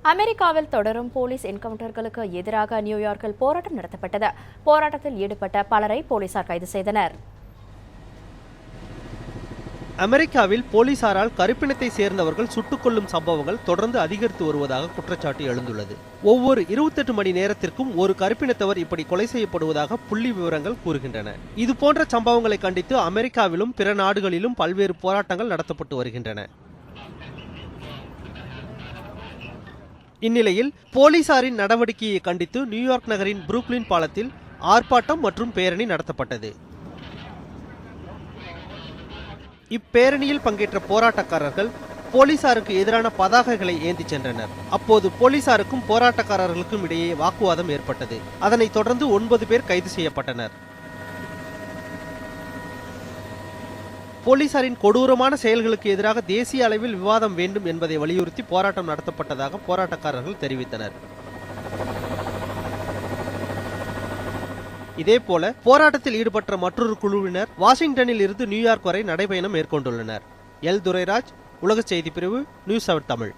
அமெரிக்காவில் தொடரும் போலீஸ் என்கவுண்டர்களுக்கு எதிராக நியூயார்க்கில் போராட்டம் நடத்தப்பட்டது. போராட்டத்தில் ஈடுபட்ட பலரை போலீசார் கைது செய்தனர். அமெரிக்காவில் போலீசாரால் கருப்பினத்தை சேர்ந்தவர்கள் சுட்டுக் கொல்லும் சம்பவங்கள் தொடர்ந்து அதிகரித்து வருவதாக குற்றச்சாட்டு எழுந்துள்ளது. ஒவ்வொரு 28 மணி நேரத்திற்கும் ஒரு கருப்பினத்தவர் இப்படி கொலை செய்யப்படுவதாக புள்ளி விவரங்கள் கூறுகின்றன. இதுபோன்ற சம்பவங்களை கண்டித்து அமெரிக்காவிலும் பிற நாடுகளிலும் பல்வேறு போராட்டங்கள் நடத்தப்பட்டு வருகின்றன. இந்நிலையில் போலீசாரின் நடவடிக்கையை கண்டித்து நியூயார்க் நகரின் புரூக்ளின் பாலத்தில் ஆர்ப்பாட்டம் மற்றும் பேரணி நடத்தப்பட்டது. இப்பேரணியில் பங்கேற்ற போராட்டக்காரர்கள் போலீசாருக்கு எதிரான பதாகைகளை ஏந்தி சென்றனர். அப்போது போலீசாருக்கும் போராட்டக்காரர்களுக்கும் இடையே வாக்குவாதம் ஏற்பட்டது. அதனைத் தொடர்ந்து 9 பேர் கைது செய்யப்பட்டனர். போலீசாரின் கொடூரமான செயல்களுக்கு எதிராக தேசிய அளவில் விவாதம் வேண்டும் என்பதை வலியுறுத்தி போராட்டம் நடத்தப்பட்டதாக போராட்டக்காரர்கள் தெரிவித்தனர். இதேபோல போராட்டத்தில் ஈடுபட்ட மற்றொரு குழுவினர் வாஷிங்டனில் இருந்து நியூயார்க் வரை நடைபயணம் மேற்கொண்டுள்ளனர். எல் துரைராஜ், உலக செய்தி பிரிவு, நியூஸ் 7 தமிழ்.